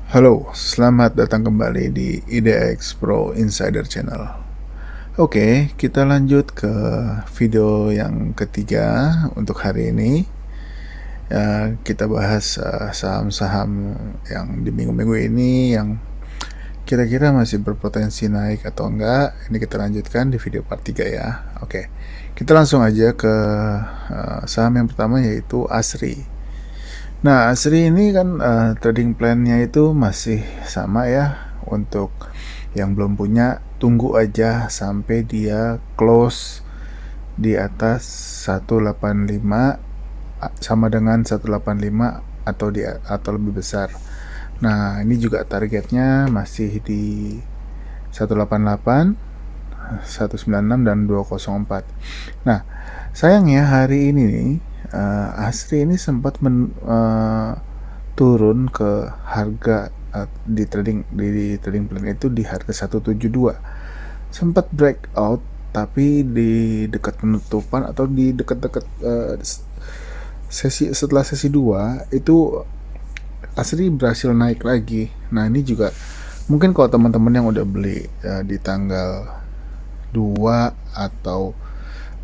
Halo, selamat datang kembali di IDX Pro Insider Channel. Oke, kita lanjut ke video yang ketiga untuk hari ini. Kita bahas saham-saham yang di minggu-minggu ini yang kira-kira masih berpotensi naik atau enggak. Ini kita lanjutkan di video part 3 ya. Oke, kita langsung aja ke saham yang pertama, yaitu ASRI. Nah, ASRI ini kan trading plan-nya itu masih sama ya. Untuk yang belum punya, tunggu aja sampai dia close di atas 185 sama dengan 185 atau lebih besar. Nah, ini juga targetnya masih di 188, 196 dan 204. Nah, sayangnya hari ini nih ASRI ini sempat turun ke harga di trading plan itu di harga 172. Sempat breakout, tapi di dekat penutupan atau di dekat-dekat setelah sesi 2 itu ASRI berhasil naik lagi. Nah, ini juga mungkin kalau teman-teman yang udah beli di tanggal 2 atau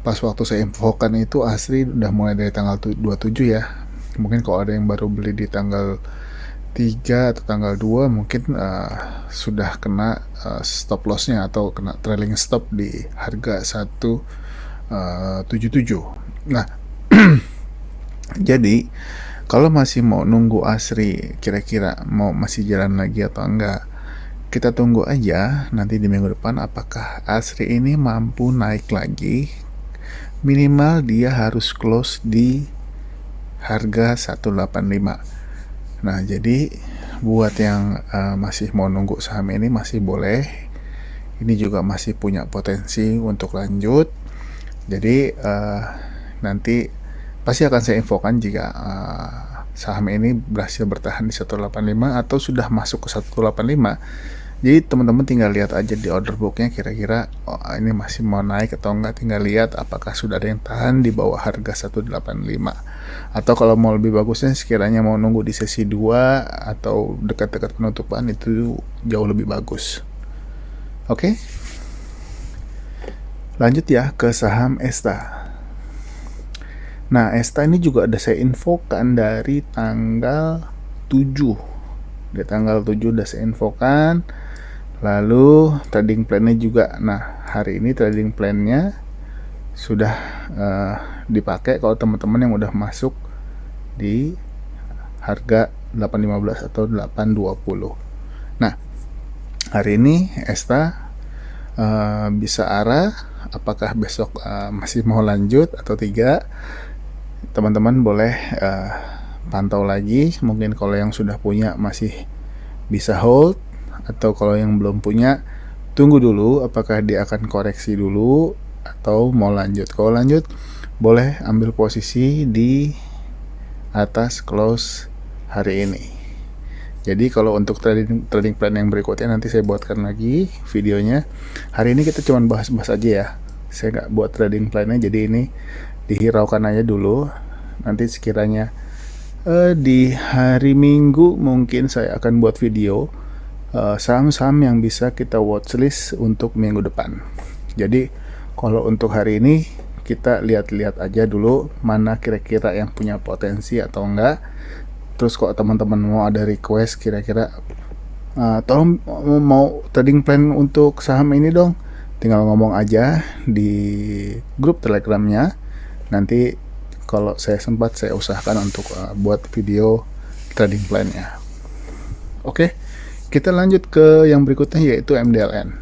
pas waktu saya infokan itu ASRI udah mulai dari tanggal 27 ya. Mungkin kalau ada yang baru beli di tanggal 3 atau tanggal 2 mungkin sudah kena stop lossnya atau kena trailing stop di harga 177. Nah, jadi kalau masih mau nunggu ASRI kira-kira mau masih jalan lagi atau enggak, kita tunggu aja nanti di minggu depan apakah ASRI ini mampu naik lagi. Minimal dia harus close di harga 185. Nah, jadi buat yang masih mau nunggu saham ini masih boleh. Ini juga masih punya potensi untuk lanjut. Jadi nanti pasti akan saya infokan jika saham ini berhasil bertahan di 185 atau sudah masuk ke 185. Jadi teman-teman tinggal lihat aja di order booknya kira-kira ini masih mau naik atau enggak. Tinggal lihat apakah sudah ada yang tahan di bawah harga 185. Atau kalau mau lebih bagusnya sekiranya mau nunggu di sesi 2 atau dekat-dekat penutupan itu jauh lebih bagus. Oke, lanjut ya ke saham Esta. Nah, Esta ini juga ada saya infokan dari tanggal 7. Di tanggal 7 udah saya infokan. Lalu trading plan-nya juga. Nah, hari ini trading plan-nya sudah dipakai kalau teman-teman yang udah masuk di harga 815 atau 820. Nah, hari ini Esta bisa arah apakah besok masih mau lanjut atau tidak. Teman-teman boleh pantau lagi. Mungkin kalau yang sudah punya masih bisa hold, atau kalau yang belum punya tunggu dulu apakah dia akan koreksi dulu atau mau lanjut. Kalau lanjut boleh ambil posisi di atas close hari ini. Jadi kalau untuk trading plan yang berikutnya nanti saya buatkan lagi videonya. Hari ini kita cuma bahas-bahas aja ya. Saya nggak buat trading plannya, jadi ini dihiraukan aja dulu. Nanti sekiranya di hari Minggu mungkin saya akan buat video saham-saham yang bisa kita watchlist untuk minggu depan. Jadi kalau untuk hari ini kita lihat-lihat aja dulu mana kira-kira yang punya potensi atau enggak. Terus kalau teman-teman mau ada request kira-kira tolong mau trading plan untuk saham ini dong, tinggal ngomong aja di grup Telegramnya. Nanti kalau saya sempat saya usahakan untuk buat video trading plan-nya. Oke, kita lanjut ke yang berikutnya yaitu MDLN.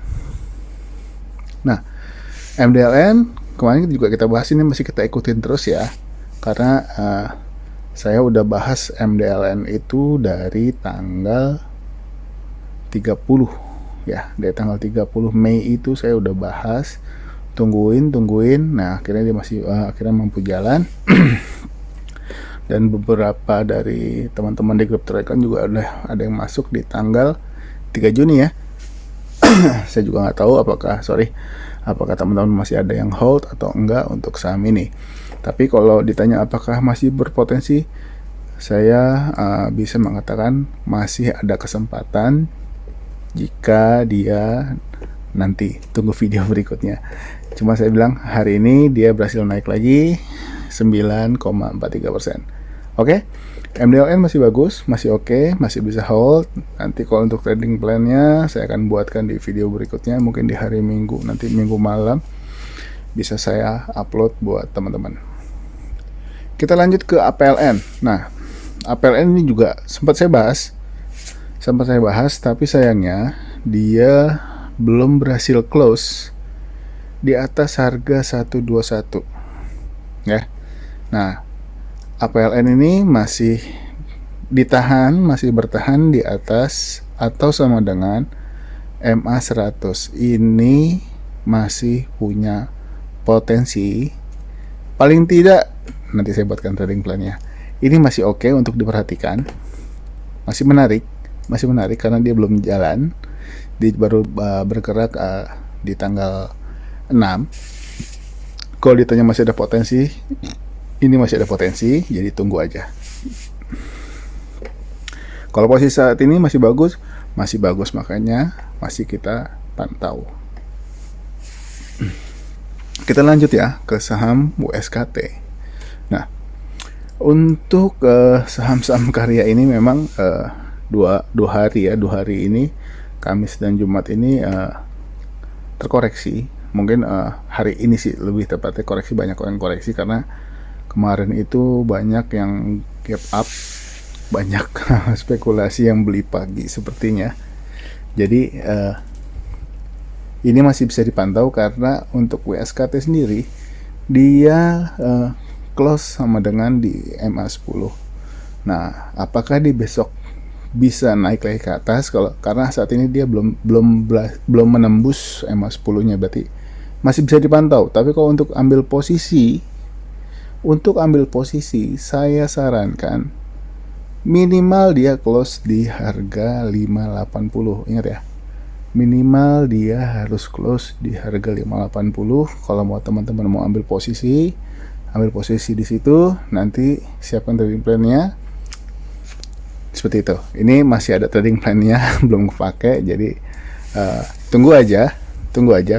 Nah, MDLN kemarin juga kita bahas, ini masih kita ikutin terus ya. Karena saya udah bahas MDLN itu dari tanggal 30 ya. Dari tanggal 30 Mei itu saya udah bahas. Tungguin. Nah, akhirnya dia masih akhirnya mampu jalan. Dan beberapa dari teman-teman di grup Telegram juga ada yang masuk di tanggal 3 Juni ya. Saya juga nggak tahu apakah teman-teman masih ada yang hold atau enggak untuk saham ini. Tapi kalau ditanya apakah masih berpotensi, saya bisa mengatakan masih ada kesempatan jika dia nanti tunggu video berikutnya. Cuma saya bilang hari ini dia berhasil naik lagi 9,43%. Oke, MDLN masih bagus, masih oke, masih bisa hold. Nanti kalau untuk trading plan-nya saya akan buatkan di video berikutnya, mungkin di hari Minggu, nanti Minggu malam bisa saya upload buat teman-teman. Kita lanjut ke APLN. Nah, APLN ini juga sempat saya bahas, tapi sayangnya dia belum berhasil close di atas harga 121 ya. Nah, APLN ini masih bertahan di atas atau sama dengan MA 100. Ini masih punya potensi, paling tidak nanti saya buatkan trading plan-nya. Ini masih oke untuk diperhatikan, masih menarik karena dia belum jalan, dia baru bergerak di tanggal 6. Kalau ditanya masih ada potensi, ini masih ada potensi, jadi tunggu aja. Kalau posisi saat ini masih bagus, makanya masih kita pantau. Kita lanjut ya ke saham USKT. Nah, untuk saham-saham karya ini memang dua hari ini, Kamis dan Jumat ini terkoreksi. Mungkin hari ini sih lebih tepatnya koreksi, banyak orang koreksi karena kemarin itu banyak yang gap up, banyak spekulasi yang beli pagi sepertinya. Jadi ini masih bisa dipantau karena untuk WSKT sendiri dia close sama dengan di MA10. Nah, apakah di besok bisa naik lagi ke atas? Karena saat ini dia belum menembus MA10-nya, berarti masih bisa dipantau. Tapi kalau untuk ambil posisi saya sarankan minimal dia close di harga 580. Ingat ya, minimal dia harus close di harga 580 kalau mau teman-teman mau ambil posisi di situ. Nanti siapkan trading plan-nya seperti itu. Ini masih ada trading plan-nya belum kepake, jadi tunggu aja.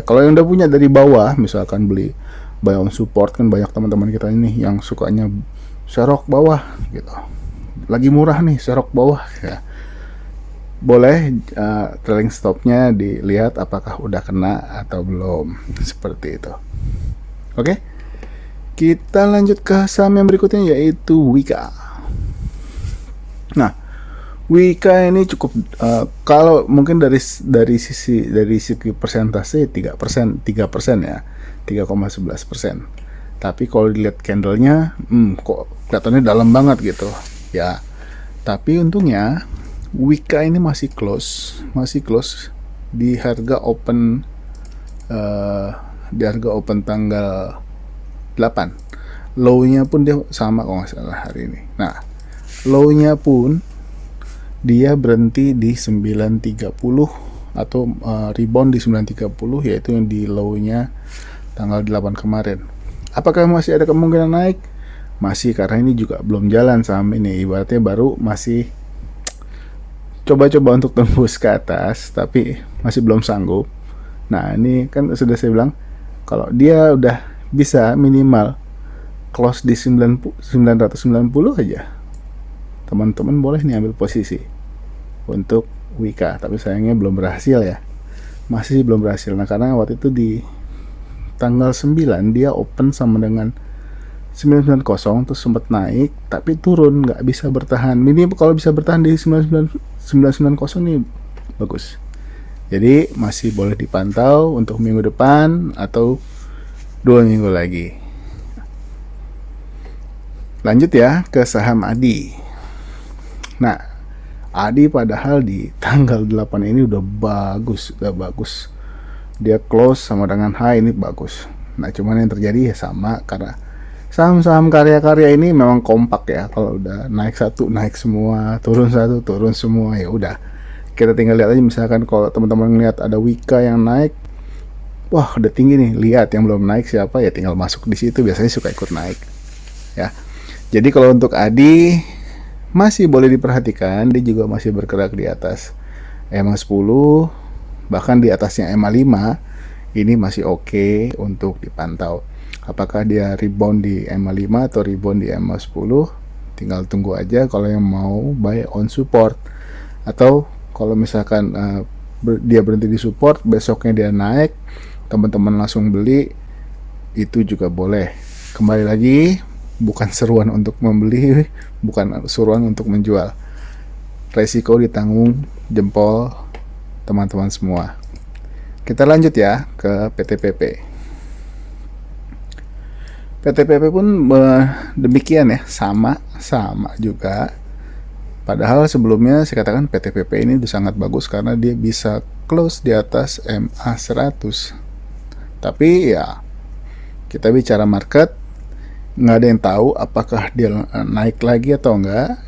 Kalau yang udah punya dari bawah, misalkan beli buy on support, kan banyak teman-teman kita ini yang sukanya serok bawah gitu, lagi murah nih serok bawah ya, boleh trailing stopnya dilihat apakah udah kena atau belum, seperti itu. Oke, kita lanjut ke saham yang berikutnya yaitu Wika. Nah, Wika ini cukup kalau mungkin dari segi persentase 3% ya, 3,11%. Tapi kalau dilihat candlenya, kok kelihatannya dalam banget gitu ya. Tapi untungnya Wika ini masih close di harga open tanggal 8. Low-nya pun dia sama kalau nggak salah hari ini. Nah, low-nya pun dia berhenti di 930 atau rebound di 930, yaitu yang di low-nya tanggal 8 kemarin. Apakah masih ada kemungkinan naik? Masih, karena ini juga belum jalan saham ini, ibaratnya baru masih coba-coba untuk tembus ke atas, tapi masih belum sanggup. Nah, ini kan sudah saya bilang, kalau dia udah bisa minimal close di 990 aja, teman-teman boleh nih ambil posisi untuk Wika. Tapi sayangnya belum berhasil ya, masih belum berhasil. Nah, karena waktu itu di tanggal 9 dia open sama dengan 990, terus sempat naik tapi turun, nggak bisa bertahan. Minimal kalau bisa bertahan di 990 nih bagus. Jadi masih boleh dipantau untuk minggu depan atau 2 minggu lagi. Lanjut ya ke saham ADI. Nah, ADI padahal di tanggal 8 ini udah bagus. Dia close sama dengan high, ini bagus. Nah, cuman yang terjadi ya sama, karena saham-saham karya-karya ini memang kompak ya. Kalau udah naik satu, naik semua, turun satu, turun semua, ya udah. Kita tinggal lihat aja, misalkan kalau teman-teman ngeliat ada Wika yang naik, wah udah tinggi nih, lihat yang belum naik siapa, ya tinggal masuk di situ, biasanya suka ikut naik. Ya. Jadi kalau untuk ADI masih boleh diperhatikan, dia juga masih bergerak di atas EMA 10, bahkan di atasnya EMA 5. Ini masih oke untuk dipantau. Apakah dia rebound di EMA 5 atau rebound di EMA 10? Tinggal tunggu aja kalau yang mau buy on support. Atau kalau misalkan dia berhenti di support, besoknya dia naik, teman-teman langsung beli, itu juga boleh. Kembali lagi, bukan seruan untuk membeli, bukan seruan untuk menjual. Resiko ditanggung jempol teman-teman semua. Kita lanjut ya ke PTPP. PTPP pun demikian ya, sama juga. Padahal sebelumnya saya katakan PTPP ini udah sangat bagus karena dia bisa close di atas MA 100. Tapi ya, kita bicara market, nggak ada yang tahu apakah dia naik lagi atau enggak.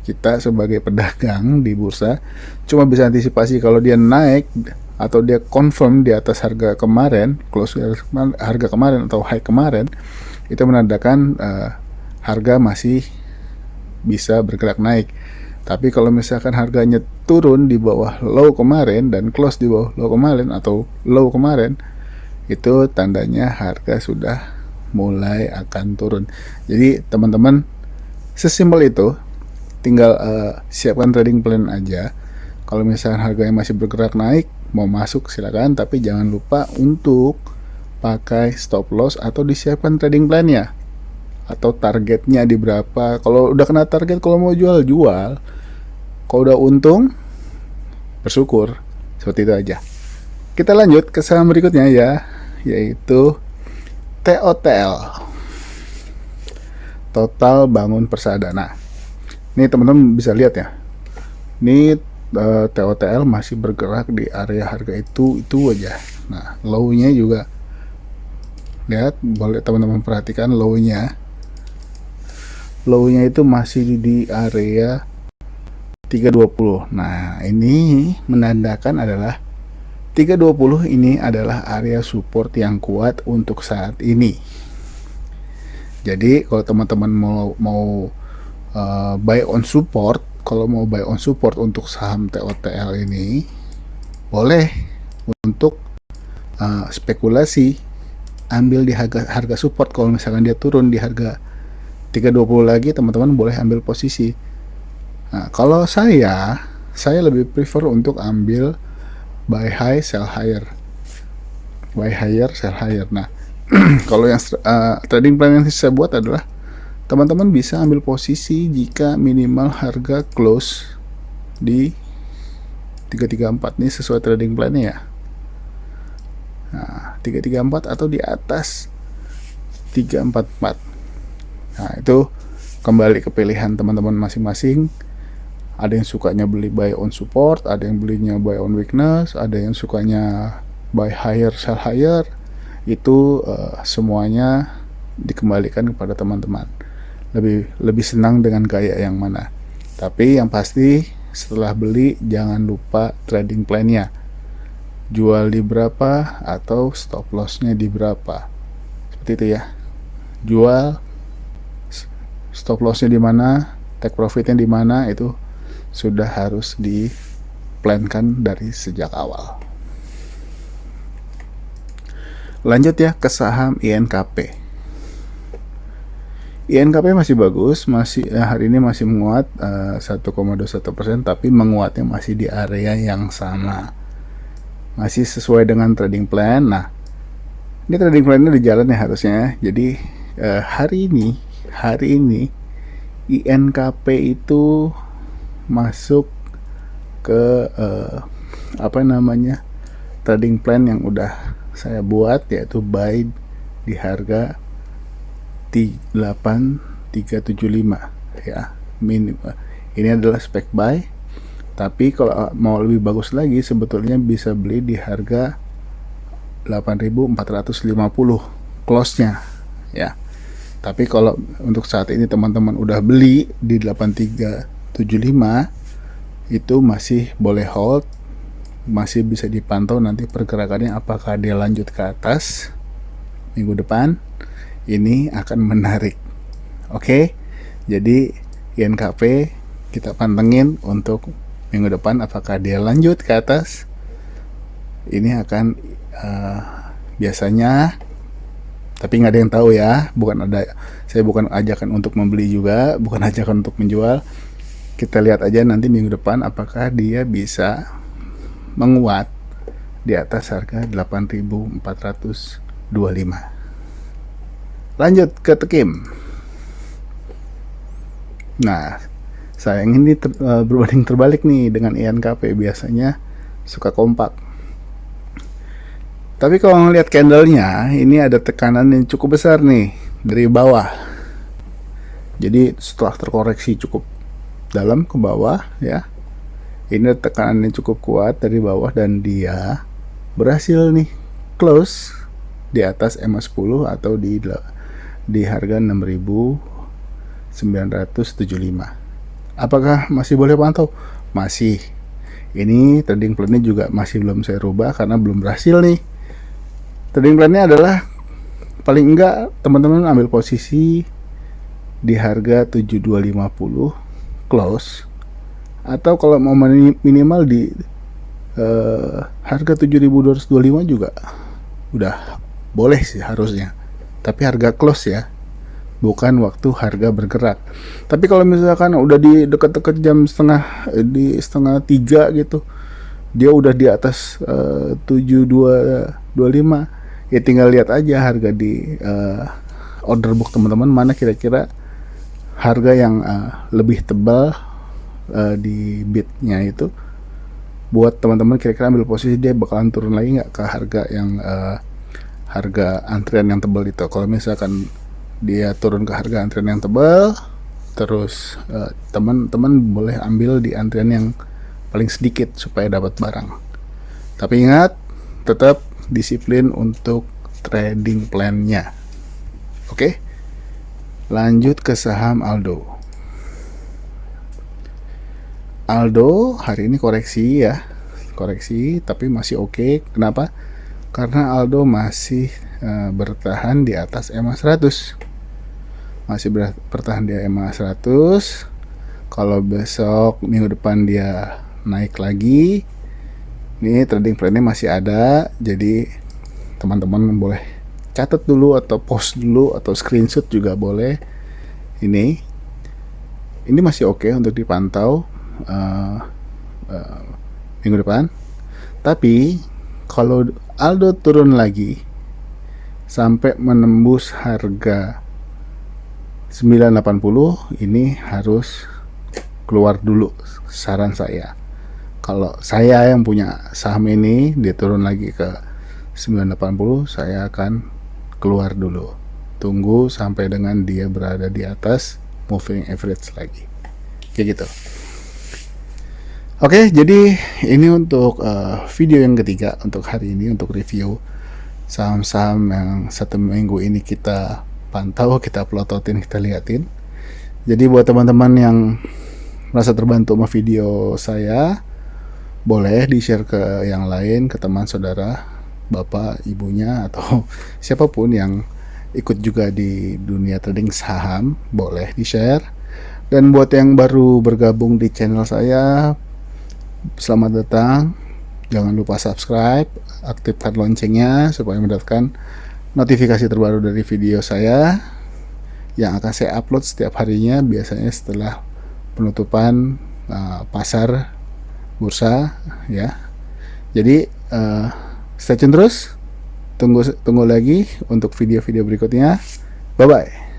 Kita sebagai pedagang di bursa cuma bisa antisipasi kalau dia naik atau dia confirm di atas harga kemarin, close harga kemarin atau high kemarin, itu menandakan harga masih bisa bergerak naik. Tapi kalau misalkan harganya turun di bawah low kemarin dan close di bawah low kemarin atau low kemarin, itu tandanya harga sudah mulai akan turun. Jadi teman-teman, sesimpel itu, tinggal siapkan trading plan aja. Kalau misalkan harganya masih bergerak naik, mau masuk silakan, tapi jangan lupa untuk pakai stop loss atau disiapkan trading plan-nya atau targetnya di berapa. Kalau udah kena target, kalau mau jual, kalau udah untung, bersyukur. Seperti itu aja. Kita lanjut ke saham berikutnya ya, yaitu TOTL, Total Bangun Persada. Nah, ini teman-teman bisa lihat ya, ini TOTL masih bergerak di area harga itu aja. Nah, low-nya juga lihat, boleh teman-teman perhatikan low-nya itu masih di area 320. Nah, ini menandakan adalah 320 ini adalah area support yang kuat untuk saat ini. Jadi kalau teman-teman mau buy on support, kalau mau buy on support untuk saham TOTL ini, boleh untuk spekulasi, ambil di harga support. Kalau misalkan dia turun di harga 320 lagi, teman-teman boleh ambil posisi. Nah, kalau saya lebih prefer untuk ambil buy high, sell higher. Buy higher, sell higher. Nah, kalau yang trading plan yang saya buat adalah teman-teman bisa ambil posisi jika minimal harga close di 334 ini sesuai trading plan-nya ya. Nah, 334 atau di atas 344. Nah, itu kembali ke pilihan teman-teman masing-masing. Ada yang sukanya beli buy on support, ada yang belinya buy on weakness, ada yang sukanya buy higher, sell higher. Itu semuanya dikembalikan kepada teman-teman. Lebih senang dengan gaya yang mana. Tapi yang pasti setelah beli jangan lupa trading plan-nya. Jual di berapa atau stop loss-nya di berapa. Seperti itu ya. Jual, stop loss-nya di mana, take profit-nya di mana, itu sudah harus diplankan dari sejak awal. Lanjut ya ke saham INKP. INKP masih bagus, hari ini masih menguat 1,21%, tapi menguatnya masih di area yang sama, masih sesuai dengan trading plan. Nah, ini trading plan-nya di jalan ya harusnya. Jadi hari ini INKP itu masuk ke trading plan yang udah saya buat, yaitu buy di harga 8375 ya. Ini adalah spek buy, tapi kalau mau lebih bagus lagi sebetulnya bisa beli di harga 8450 close-nya ya. Tapi kalau untuk saat ini teman-teman udah beli di 8375, itu masih boleh hold, masih bisa dipantau nanti pergerakannya apakah dia lanjut ke atas minggu depan. Ini akan menarik. Oke. Jadi INKP Kita pantengin untuk minggu depan apakah dia lanjut ke atas. Ini akan biasanya, tapi nggak ada yang tahu ya, saya bukan ajakan untuk membeli juga, bukan ajakan untuk menjual. Kita lihat aja nanti minggu depan apakah dia bisa menguat di atas harga 8.425. Lanjut ke Tekim. Nah, sayang ini berbanding terbalik nih dengan INKP, biasanya suka kompak. Tapi kalau ngelihat candlenya, ini ada tekanan yang cukup besar nih dari bawah. Jadi setelah terkoreksi cukup dalam ke bawah ya, ini tekanan yang cukup kuat dari bawah dan dia berhasil nih close di atas EMA 10 atau di harga 6.975. Apakah masih boleh pantau? Masih. Ini trading plan-nya juga masih belum saya rubah karena belum berhasil nih. Trading plan-nya adalah paling enggak teman-teman ambil posisi di harga 7250 close, atau kalau mau minimal di harga 7225 juga udah boleh sih harusnya, tapi harga close ya, bukan waktu harga bergerak. Tapi kalau misalkan udah di dekat-dekat jam setengah 3 gitu, dia udah di atas 7225, ya tinggal lihat aja harga di order book teman-teman, mana kira-kira harga yang lebih tebal di bidnya itu, buat teman-teman kira-kira ambil posisi dia bakalan turun lagi nggak ke harga yang harga antrian yang tebal itu. Kalau misalkan dia turun ke harga antrian yang tebal, terus teman-teman boleh ambil di antrian yang paling sedikit supaya dapat barang. Tapi ingat, tetap disiplin untuk trading plan-nya. Oke? Lanjut ke saham Aldo. Aldo hari ini koreksi ya. Koreksi tapi masih oke. Kenapa? Karena Aldo masih bertahan di atas EMA 100. Masih bertahan di EMA 100. Kalau besok minggu depan dia naik lagi, ini trading plan-nya masih ada, jadi teman-teman boleh catat dulu atau post dulu atau screenshot juga boleh. Ini masih oke untuk dipantau minggu depan. Tapi kalau Aldo turun lagi sampai menembus harga 980, ini harus keluar dulu, saran saya. Kalau saya yang punya saham ini, dia turun lagi ke 980, saya akan keluar dulu. Tunggu sampai dengan dia berada di atas moving average lagi. Kayak gitu. Oke, jadi ini untuk video yang ketiga untuk hari ini, untuk review saham-saham yang satu minggu ini kita pantau, kita pelototin, kita liatin. Jadi buat teman-teman yang merasa terbantu sama video saya, boleh di-share ke yang lain, ke teman saudara, bapak, ibunya, atau siapapun yang ikut juga di dunia trading saham, boleh di-share. Dan buat yang baru bergabung di channel saya, selamat datang. Jangan lupa subscribe, aktifkan loncengnya supaya mendapatkan notifikasi terbaru dari video saya yang akan saya upload setiap harinya, biasanya setelah penutupan pasar bursa ya. Jadi stay tune terus, tunggu lagi untuk video-video berikutnya. Bye bye.